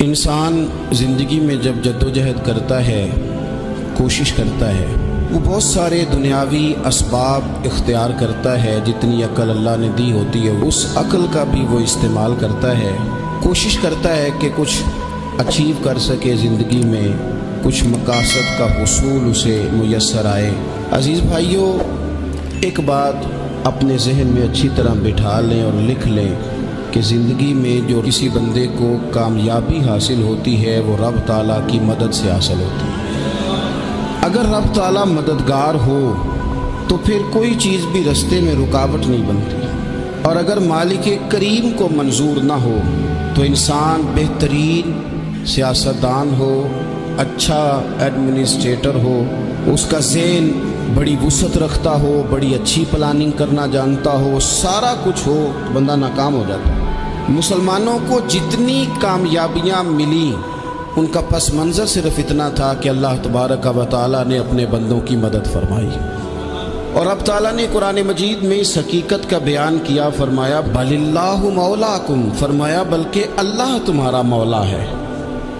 انسان زندگی میں جب جدوجہد کرتا ہے، کوشش کرتا ہے، وہ بہت سارے دنیاوی اسباب اختیار کرتا ہے، جتنی عقل اللہ نے دی ہوتی ہے اس عقل کا بھی وہ استعمال کرتا ہے، کوشش کرتا ہے کہ کچھ اچیو کر سکے زندگی میں، کچھ مقاصد کا حصول اسے میسر آئے۔ عزیز بھائیوں، ایک بات اپنے ذہن میں اچھی طرح بٹھا لیں اور لکھ لیں کہ زندگی میں جو کسی بندے کو کامیابی حاصل ہوتی ہے وہ رب تعالیٰ کی مدد سے حاصل ہوتی ہے۔ اگر رب تعالیٰ مددگار ہو تو پھر کوئی چیز بھی رستے میں رکاوٹ نہیں بنتی، اور اگر مالک کریم کو منظور نہ ہو تو انسان بہترین سیاستدان ہو، اچھا ایڈمنسٹریٹر ہو، اس کا ذہن بڑی وسعت رکھتا ہو، بڑی اچھی پلاننگ کرنا جانتا ہو، سارا کچھ ہو، بندہ ناکام ہو جاتا ہے۔ مسلمانوں کو جتنی کامیابیاں ملی ان کا پس منظر صرف اتنا تھا کہ اللہ تبارک و تعالیٰ نے اپنے بندوں کی مدد فرمائی، اور اب تعالیٰ نے قرآن مجید میں اس حقیقت کا بیان کیا، فرمایا بل اللہ مولاکم، فرمایا بلکہ اللہ تمہارا مولا ہے،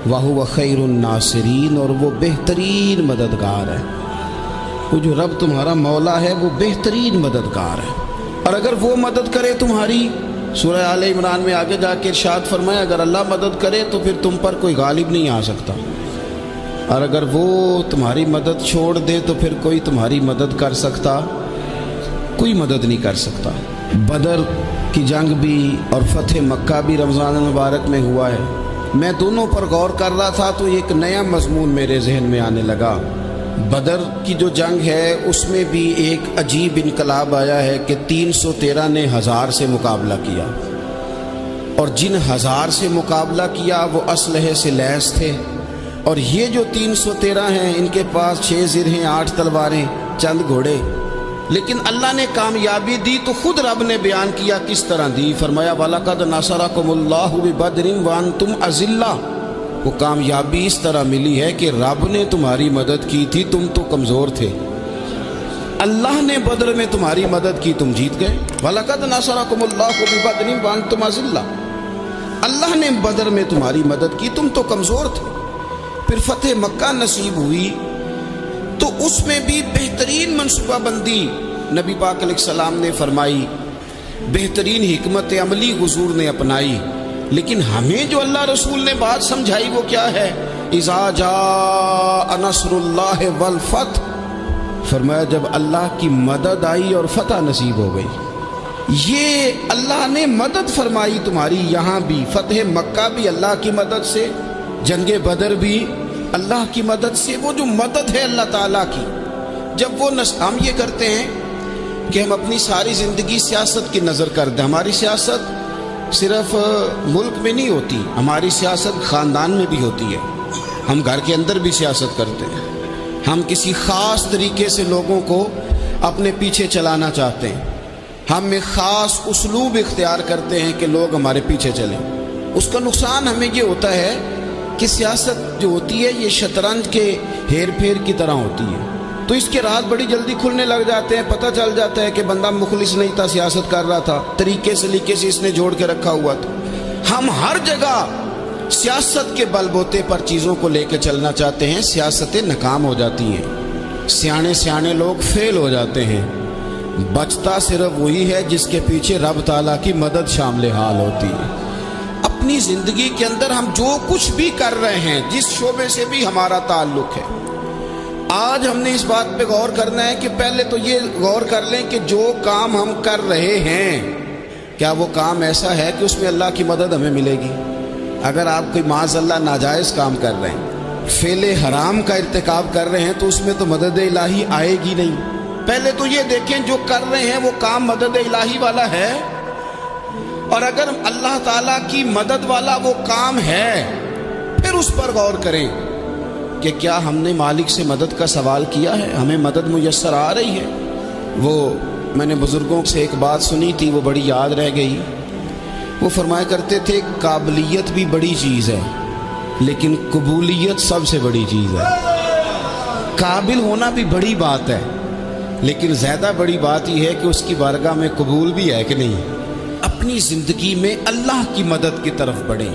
وَهُوَ خَيْرُ النَّاصِرِينَ، اور وہ بہترین مددگار ہے۔ وہ جو رب تمہارا مولا ہے وہ بہترین مددگار ہے، اور اگر وہ مدد کرے تمہاری، سورہ آل عمران میں آگے جا کے ارشاد فرمایا اگر اللہ مدد کرے تو پھر تم پر کوئی غالب نہیں آ سکتا، اور اگر وہ تمہاری مدد چھوڑ دے تو پھر کوئی تمہاری مدد کر سکتا، کوئی مدد نہیں کر سکتا۔ بدر کی جنگ بھی اور فتح مکہ بھی رمضان المبارک میں ہوا ہے۔ میں دونوں پر غور کر رہا تھا تو ایک نیا مضمون میرے ذہن میں آنے لگا۔ بدر کی جو جنگ ہے اس میں بھی ایک عجیب انقلاب آیا ہے کہ 313 نے 1000 سے مقابلہ کیا، اور جن 1000 سے مقابلہ کیا وہ اسلحے سے لیس تھے، اور یہ جو 313 ہیں ان کے پاس 6 زرہیں، 8 تلواریں، چند گھوڑے، لیکن اللہ نے کامیابی دی تو خود رب نے بیان کیا کس طرح دی، فرمایا وَلَقَدْ نَصَرَكُمُ اللَّهُ بِبَدْرٍ وَأَنْتُمْ أَذِلَّةٌ۔ وہ کامیابی اس طرح ملی ہے کہ رب نے تمہاری مدد کی تھی، تم تو کمزور تھے، اللہ نے بدر میں تمہاری مدد کی، تم جیت گئے۔ وَلَقَدْ نَصَرَكُمُ اللَّهُ بِبَدْرٍ وَأَنْتُمْ أَذِلَّةٌ، اللہ نے بدر میں تمہاری مدد کی، تم تو کمزور تھے۔ پھر فتح مکہ نصیب ہوئی تو اس میں بھی بہترین منصوبہ بندی نبی پاک علیہ السلام نے فرمائی، بہترین حکمت عملی حضور نے اپنائی، لیکن ہمیں جو اللہ رسول نے بات سمجھائی وہ کیا ہے؟ اذا جاء نصر اللہ والفتح، فرمایا جب اللہ کی مدد آئی اور فتح نصیب ہو گئی۔ یہ اللہ نے مدد فرمائی تمہاری، یہاں بھی فتح مکہ بھی اللہ کی مدد سے، جنگ بدر بھی اللہ کی مدد سے۔ وہ جو مدد ہے اللہ تعالیٰ کی، جب وہ ہم یہ کرتے ہیں کہ ہم اپنی ساری زندگی سیاست کی نظر کر دیں، ہماری سیاست صرف ملک میں نہیں ہوتی، ہماری سیاست خاندان میں بھی ہوتی ہے، ہم گھر کے اندر بھی سیاست کرتے ہیں، ہم کسی خاص طریقے سے لوگوں کو اپنے پیچھے چلانا چاہتے ہیں، ہم ایک خاص اسلوب اختیار کرتے ہیں کہ لوگ ہمارے پیچھے چلیں۔ اس کا نقصان ہمیں یہ ہوتا ہے کہ سیاست جو ہوتی ہے یہ شطرنج کے ہیر پھیر کی طرح ہوتی ہے، تو اس کے راز بڑی جلدی کھلنے لگ جاتے ہیں، پتہ چل جاتا ہے کہ بندہ مخلص نہیں تھا، سیاست کر رہا تھا، طریقے سے اس نے جوڑ کے رکھا ہوا تھا۔ ہم ہر جگہ سیاست کے بل بوتے پر چیزوں کو لے کے چلنا چاہتے ہیں، سیاستیں ناکام ہو جاتی ہیں، سیانے لوگ فیل ہو جاتے ہیں، بچتا صرف وہی ہے جس کے پیچھے رب تعالیٰ کی مدد شامل حال ہوتی ہے۔ اپنی زندگی کے اندر ہم جو کچھ بھی کر رہے ہیں، جس شعبے سے بھی ہمارا تعلق ہے، آج ہم نے اس بات پہ غور کرنا ہے کہ پہلے تو یہ غور کر لیں کہ جو کام ہم کر رہے ہیں کیا وہ کام ایسا ہے کہ اس میں اللہ کی مدد ہمیں ملے گی؟ اگر آپ کوئی معاذ اللہ ناجائز کام کر رہے ہیں، فعل حرام کا ارتکاب کر رہے ہیں، تو اس میں تو مدد الہی آئے گی نہیں۔ پہلے تو یہ دیکھیں جو کر رہے ہیں وہ کام مدد الہی والا ہے، اور اگر اللہ تعالیٰ کی مدد والا وہ کام ہے پھر اس پر غور کریں کہ کیا ہم نے مالک سے مدد کا سوال کیا ہے، ہمیں مدد میسر آ رہی ہے۔ وہ میں نے بزرگوں سے ایک بات سنی تھی، وہ بڑی یاد رہ گئی۔ وہ فرمایا کرتے تھے قابلیت بھی بڑی چیز ہے لیکن قبولیت سب سے بڑی چیز ہے۔ قابل ہونا بھی بڑی بات ہے لیکن زیادہ بڑی بات یہ ہے کہ اس کی بارگاہ میں قبول بھی ہے کہ نہیں۔ اپنی زندگی میں اللہ کی مدد کی طرف بڑھیں،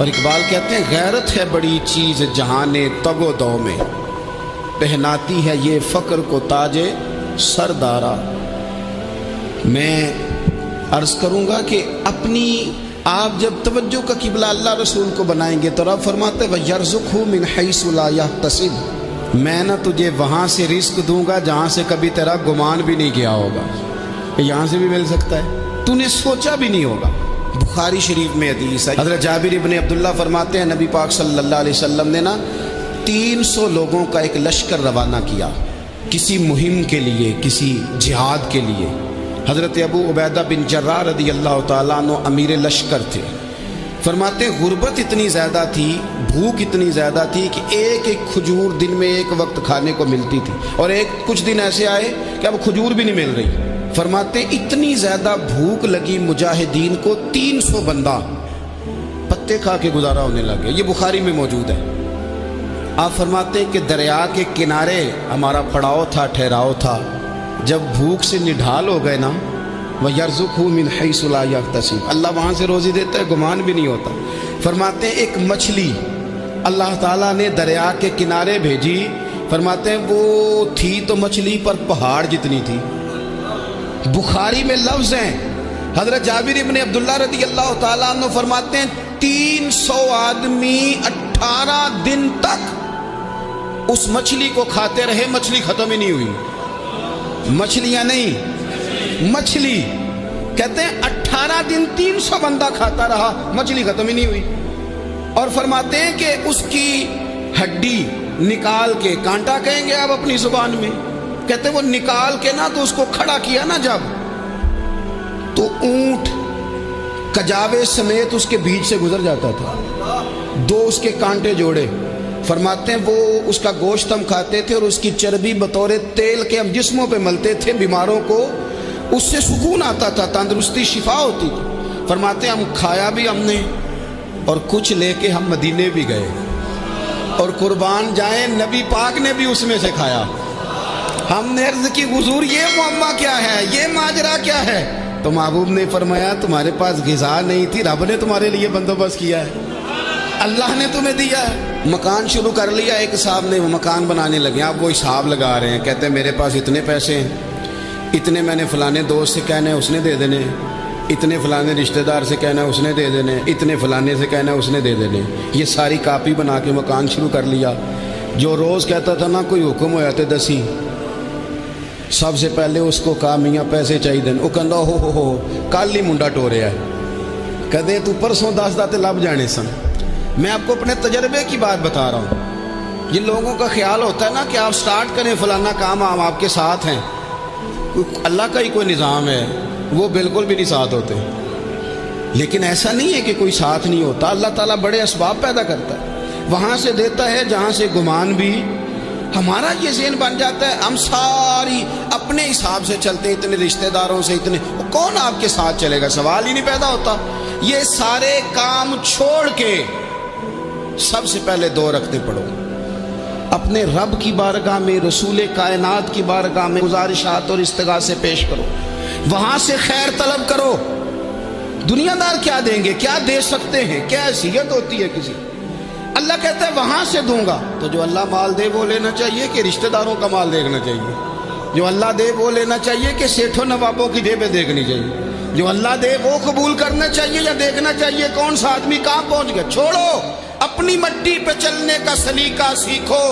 اور اقبال کہتے ہیں غیرت ہے بڑی چیز جہان تگ و دو میں، پہناتی ہے یہ فقر کو تاج سردارا۔ میں عرض کروں گا کہ اپنی آپ جب توجہ کا قبلہ اللہ رسول کو بنائیں گے تو رب فرماتے وَيَرْزُقْهُ مِنْ حَيْثُ لَا يَحْتَسِبُ، میں نہ تجھے وہاں سے رزق دوں گا جہاں سے کبھی تیرا گمان بھی نہیں کیا ہوگا کہ یہاں سے بھی مل سکتا ہے، تو نے سوچا بھی نہیں ہوگا۔ بخاری شریف میں حدیث ہے، حضرت جابر ابن عبداللہ فرماتے ہیں نبی پاک صلی اللہ علیہ وسلم نے 300 لوگوں کا ایک لشکر روانہ کیا کسی مہم کے لیے، کسی جہاد کے لیے۔ حضرت ابو عبیدہ بن جراح رضی اللہ تعالیٰ عنہ امیر لشکر تھے۔ فرماتے غربت اتنی زیادہ تھی، بھوک اتنی زیادہ تھی کہ ایک ایک کھجور دن میں ایک وقت کھانے کو ملتی تھی، اور کچھ دن ایسے آئے کہ اب کھجور بھی نہیں مل رہی۔ فرماتے اتنی زیادہ بھوک لگی مجاہدین کو 300 بندہ پتے کھا کے گزارا ہونے لگے۔ یہ بخاری میں موجود ہے۔ آپ فرماتے کہ دریا کے کنارے ہمارا پڑاؤ تھا، ٹھہراؤ تھا، جب بھوک سے نڈھال ہو گئے نا وَيَرْزُقْهُ مِنْ حَيْثُ لَا يَحْتَسِبُ، اللہ وہاں سے روزی دیتا ہے، گمان بھی نہیں ہوتا۔ فرماتے ہیں ایک مچھلی اللہ تعالیٰ نے دریا کے کنارے بھیجی، فرماتے ہیں وہ تھی تو مچھلی پر پہاڑ جتنی تھی۔ بخاری میں لفظ ہیں، حضرت جابر ابن عبداللہ رضی اللہ تعالیٰ عنہ فرماتے ہیں 300 آدمی 18 دن تک اس مچھلی کو کھاتے رہے، مچھلی ختم ہی نہیں ہوئی۔ مچھلیاں نہیں، مچھلی کہتے ہیں 18 دن 300 بندہ کھاتا رہا، مچھلی ختم ہی نہیں ہوئی۔ اور فرماتے ہیں کہ اس کی ہڈی نکال کے، کانٹا کہیں گے آپ اپنی زبان میں، کہتے ہیں وہ نکال کے نا تو اس کو کھڑا کیا نا جب، تو اونٹ کجاوے سمیت اس کے بیچ سے گزر جاتا تھا، 2 اس کے کانٹے جوڑے۔ فرماتے ہیں وہ اس کا گوشت ہم کھاتے تھے اور اس کی چربی بطور تیل کے ہم جسموں پہ ملتے تھے، بیماروں کو اس سے سکون آتا تھا، تندرستی شفا ہوتی تھی۔ فرماتے ہیں ہم کھایا بھی ہم نے، اور کچھ لے کے ہم مدینے بھی گئے، اور قربان جائیں نبی پاک نے بھی اس میں سے کھایا۔ ہم نے عرض کی حضور یہ معاملہ کیا ہے، یہ ماجرا کیا ہے؟ تو محبوب نے فرمایا تمہارے پاس غذا نہیں تھی، رب نے تمہارے لیے بندوبست کیا ہے، اللہ نے تمہیں دیا ہے۔ مکان شروع کر لیا، ایک صاحب نے وہ مکان بنانے لگے، آپ وہ حساب لگا رہے ہیں، کہتے ہیں میرے پاس اتنے پیسے ہیں، اتنے میں نے فلانے دوست سے کہنا ہے اس نے دے دینے، اتنے فلانے رشتہ دار سے کہنا ہے اس نے دے دینے، اتنے فلانے سے کہنا ہے اس نے دے دینے۔ یہ ساری کاپی بنا کے مکان شروع کر لیا۔ جو روز کہتا تھا نا کوئی حکم ہو جاتے دسی، سب سے پہلے اس کو کہا میاں پیسے چاہیے دن، وہ کہندا ہو کل ہی منڈا ٹوریا ہے، کہتے تو پرسوں 10 داتے لب جانے سن۔ میں آپ کو اپنے تجربے کی بات بتا رہا ہوں۔ جن لوگوں کا خیال ہوتا ہے نا کہ آپ سٹارٹ کریں فلانا کام، ہم آپ کے ساتھ ہیں، اللہ کا ہی کوئی نظام ہے، وہ بالکل بھی نہیں ساتھ ہوتے۔ لیکن ایسا نہیں ہے کہ کوئی ساتھ نہیں ہوتا، اللہ تعالیٰ بڑے اسباب پیدا کرتا ہے، وہاں سے دیتا ہے جہاں سے گمان بھی۔ ہمارا یہ ذہن بن جاتا ہے ہم ساری اپنے حساب سے چلتے ہیں، اتنے رشتہ داروں سے، اتنے کون آپ کے ساتھ چلے گا، سوال ہی نہیں پیدا ہوتا۔ یہ سارے کام چھوڑ کے سب سے پہلے 2 رکعتیں پڑھو، اپنے رب کی بارگاہ میں، رسول کائنات کی بارگاہ میں گزارشات اور استغاثے پیش کرو، وہاں سے خیر طلب کرو۔ دنیا دار کیا دیں گے، کیا دے سکتے ہیں، کیا حیثیت ہوتی ہے کسی، اللہ کہتا ہے وہاں سے دوں گا۔ تو جو اللہ مال دے وہ لینا چاہیے کہ رشتہ داروں کا مال دیکھنا چاہیے؟ جو اللہ دے وہ لینا چاہیے کہ سیٹھوں نوابوں کی جیبیں دیکھنی چاہیے؟ جو اللہ دے وہ قبول کرنا چاہیے یا دیکھنا چاہیے کون سا آدمی کہاں پہنچ گیا؟ چھوڑو، اپنی مٹی پہ چلنے کا سلیقہ سیکھو۔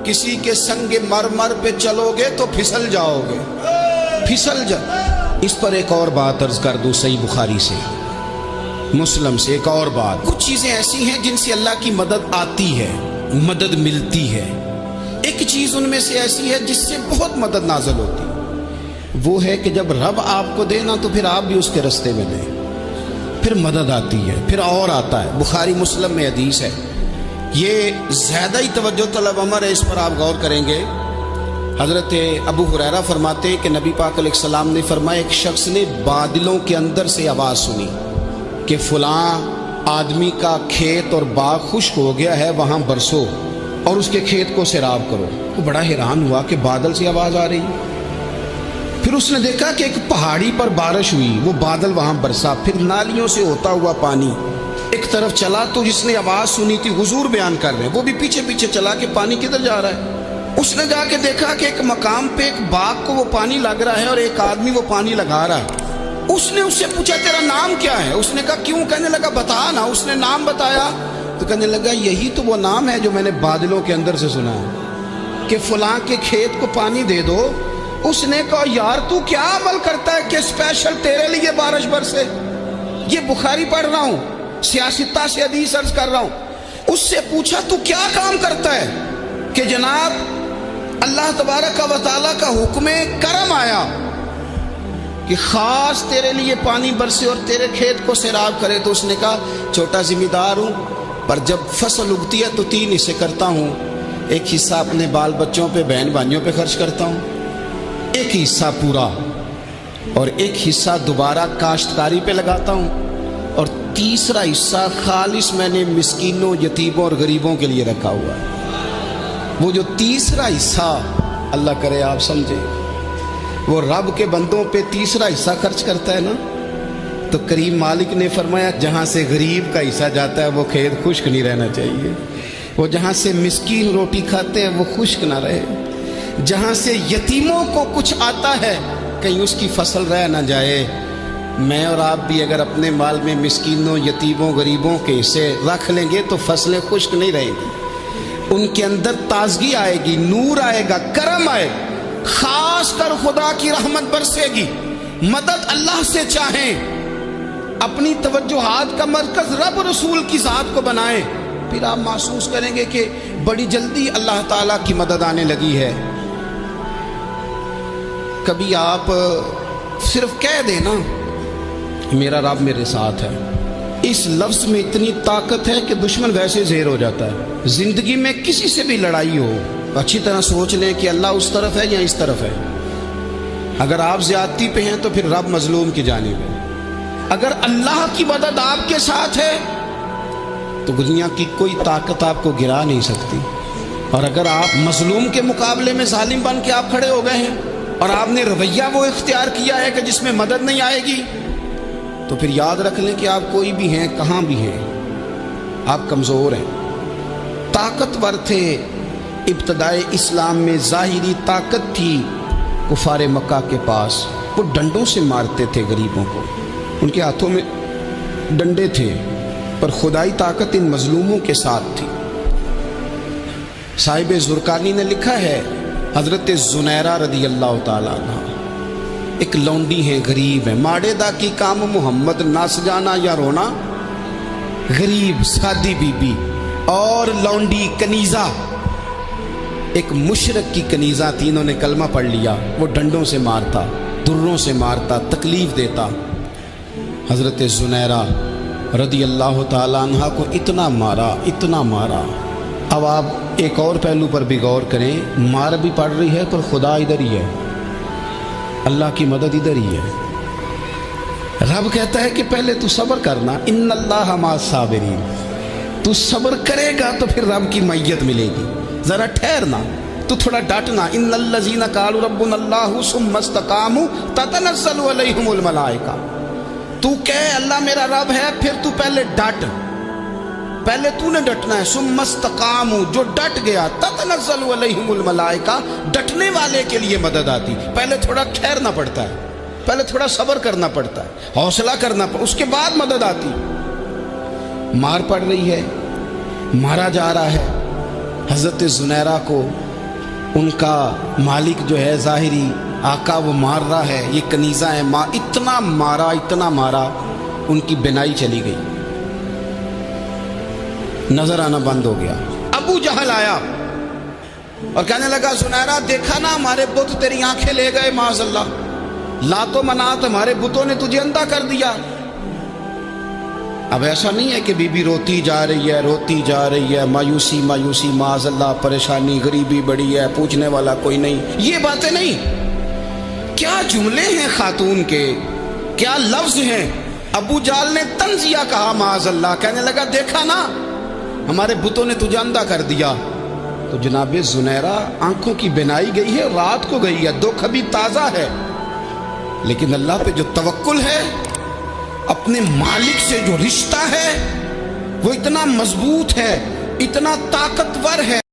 کسی کے سنگ مرمر پہ چلو گے تو پھسل جاؤ گے، پھسل جاؤ۔ اس پر ایک اور بات عرض کر دوں، صحیح بخاری سے، مسلم سے ایک اور بات۔ کچھ چیزیں ایسی ہیں جن سے اللہ کی مدد آتی ہے، مدد ملتی ہے۔ ایک چیز ان میں سے ایسی ہے جس سے بہت مدد نازل ہوتی ہے، وہ ہے کہ جب رب آپ کو دے نا تو پھر آپ بھی اس کے رستے میں دیں، پھر مدد آتی ہے، پھر اور آتا ہے۔ بخاری مسلم میں حدیث ہے، یہ زیادہ ہی توجہ طلب امر ہے، اس پر آپ غور کریں گے۔ حضرت ابو ہریرہ فرماتے ہیں کہ نبی پاک علیہ السلام نے فرمایا ایک شخص نے بادلوں کے اندر سے آواز سنی کہ فلاں آدمی کا کھیت اور باغ خشک ہو گیا ہے، وہاں برسو اور اس کے کھیت کو سیراب کرو۔ وہ بڑا حیران ہوا کہ بادل سے آواز آ رہی ہے۔ پھر اس نے دیکھا کہ ایک پہاڑی پر بارش ہوئی، وہ بادل وہاں برسا، پھر نالیوں سے ہوتا ہوا پانی ایک طرف چلا تو جس نے آواز سنی تھی حضور بیان کر رہے ہیں، وہ بھی پیچھے پیچھے چلا کہ پانی کدھر جا رہا ہے۔ اس نے جا کے دیکھا کہ ایک مقام پہ ایک باغ کو وہ پانی لگ رہا ہے اور ایک آدمی وہ پانی لگا رہا ہے۔ اس نے اس سے پوچھا تیرا نام کیا ہے؟ اس نے کہا کیوں؟ کہنے لگا بتا نا۔ اس نے نام بتایا تو کہنے لگا یہی تو وہ نام ہے جو میں نے بادلوں کے اندر سے سنا ہے کہ فلاں کے کھیت کو پانی دے دو۔ اس نے کہا یار تو کیا عمل کرتا ہے کہ اسپیشل تیرے لیے بارش برسے؟ یہ بخاری پڑھ رہا ہوں، سیاستہ سے حدیث عرض کر رہا ہوں۔ اس سے پوچھا تو کیا کام کرتا ہے کہ جناب اللہ تبارک و تعالیٰ کا حکم کرم آیا کہ خاص تیرے لیے پانی برسے اور تیرے کھیت کو سیراب کرے؟ تو اس نے کہا چھوٹا ذمہ دار ہوں، پر جب فصل اگتی ہے تو 3 حصے کرتا ہوں۔ ایک حصہ اپنے بال بچوں پہ، بہن بھائیوں پہ خرچ کرتا ہوں، ایک حصہ پورا، اور ایک حصہ دوبارہ کاشتکاری پہ لگاتا ہوں، اور تیسرا حصہ خالص میں نے مسکینوں، یتیموں اور غریبوں کے لیے رکھا ہوا ہے۔ وہ جو تیسرا حصہ اللہ کرے آپ سمجھے، وہ رب کے بندوں پہ تیسرا حصہ خرچ کرتا ہے نا، تو کریم مالک نے فرمایا جہاں سے غریب کا حصہ جاتا ہے وہ کھیت خشک نہیں رہنا چاہیے، وہ جہاں سے مسکین روٹی کھاتے ہیں وہ خشک نہ رہے، جہاں سے یتیموں کو کچھ آتا ہے کہیں اس کی فصل رہ نہ جائے۔ میں اور آپ بھی اگر اپنے مال میں مسکینوں، یتیموں، غریبوں کے حصے رکھ لیں گے تو فصلیں خشک نہیں رہیں گی، ان کے اندر تازگی آئے گی، نور آئے گا، کرم آئے گا، خاص کر خدا کی رحمت برسے گی۔ مدد اللہ سے چاہیں، اپنی توجہات کا مرکز رب رسول کی ذات کو بنائیں، پھر آپ محسوس کریں گے کہ بڑی جلدی اللہ تعالیٰ کی مدد آنے لگی ہے۔ کبھی آپ صرف کہہ دیں نا میرا رب میرے ساتھ ہے، اس لفظ میں اتنی طاقت ہے کہ دشمن ویسے زیر ہو جاتا ہے۔ زندگی میں کسی سے بھی لڑائی ہو، اچھی طرح سوچ لیں کہ اللہ اس طرف ہے یا اس طرف ہے۔ اگر آپ زیادتی پہ ہیں تو پھر رب مظلوم کی جانب ہے۔ اگر اللہ کی مدد آپ کے ساتھ ہے تو دنیا کی کوئی طاقت آپ کو گرا نہیں سکتی، اور اگر آپ مظلوم کے مقابلے میں ظالم بن کے آپ کھڑے ہو گئے ہیں اور آپ نے رویہ وہ اختیار کیا ہے کہ جس میں مدد نہیں آئے گی، تو پھر یاد رکھ لیں کہ آپ کوئی بھی ہیں، کہاں بھی ہیں، آپ کمزور ہیں۔ طاقتور تھے ابتدائے اسلام میں، ظاہری طاقت تھی کفار مکہ کے پاس، وہ ڈنڈوں سے مارتے تھے غریبوں کو، ان کے ہاتھوں میں ڈنڈے تھے، پر خدائی طاقت ان مظلوموں کے ساتھ تھی۔ صاحب زرقانی نے لکھا ہے حضرت زنیرہ رضی اللہ تعالیٰ عنہ ایک لونڈی ہیں، غریب ہیں، ماڑے دا کی کام محمد ناس جانا یا رونا، غریب سادی بی بی اور لونڈی کنیزہ، ایک مشرک کی کنیزہ تھی، انہوں نے کلمہ پڑھ لیا، وہ ڈنڈوں سے مارتا، دروں سے مارتا، تکلیف دیتا۔ حضرت زنیرہ رضی اللہ تعالیٰ عنہ کو اتنا مارا، اتنا مارا۔ اب آپ ایک اور پہلو پر بھی غور کریں، مار بھی پڑ رہی ہے پر خدا ادھر ہی ہے، اللہ کی مدد ادھر ہی ہے۔ رب کہتا ہے کہ پہلے تو صبر کرنا، ان اللہ مع الصابرین، تو صبر کرے گا تو پھر رب کی معیت ملے گی، ذرا ٹھہرنا، تو تھوڑا ڈٹنا۔ ان الذین قالوا ربنا اللہ ثم استقاموا تتنزل علیہم الملائکہ، تو کہے اللہ میرا رب ہے، پھر تو پہلے ڈٹ، پہلے تو نے ڈٹنا ہے۔ ثم استقاموا، جو ڈٹ گیا، تتنزل علیہم الملائکہ، ڈٹنے والے کے لیے مدد آتی، پہلے تھوڑا ٹھہرنا پڑتا ہے، پہلے تھوڑا صبر کرنا پڑتا ہے، حوصلہ کرنا پڑتا ہے، اس کے بعد مدد آتی۔ مار پڑ رہی ہے، مارا جا رہا ہے حضرت زنیرہ کو، ان کا مالک جو ہے ظاہری آقا وہ مار رہا ہے، یہ کنیزہ ہے، اتنا مارا، اتنا مارا، ان کی بینائی چلی گئی، نظر آنا بند ہو گیا۔ ابو جہل آیا اور کہنے لگا زنیرہ دیکھا نا ہمارے بت تیری آنکھیں لے گئے، معاذ اللہ، لات و منات ہمارے بتوں نے تجھے اندھا کر دیا۔ اب ایسا نہیں ہے کہ بی بی روتی جا رہی ہے، روتی جا رہی ہے، مایوسی مایوسی، معاذ اللہ، پریشانی، غریبی بڑی ہے، پوچھنے والا کوئی نہیں، یہ باتیں نہیں۔ کیا جملے ہیں خاتون کے، کیا لفظ ہیں۔ ابو جہل نے تنزیہ کہا، معاذ اللہ، کہنے لگا دیکھا نا ہمارے بتوں نے تجھے اندھا کر دیا۔ تو جناب زنیرہ آنکھوں کی بینائی گئی ہے، رات کو گئی ہے، دکھ ابھی تازہ ہے، لیکن اللہ پہ جو توکل ہے، اپنے مالک سے جو رشتہ ہے، وہ اتنا مضبوط ہے، اتنا طاقتور ہے۔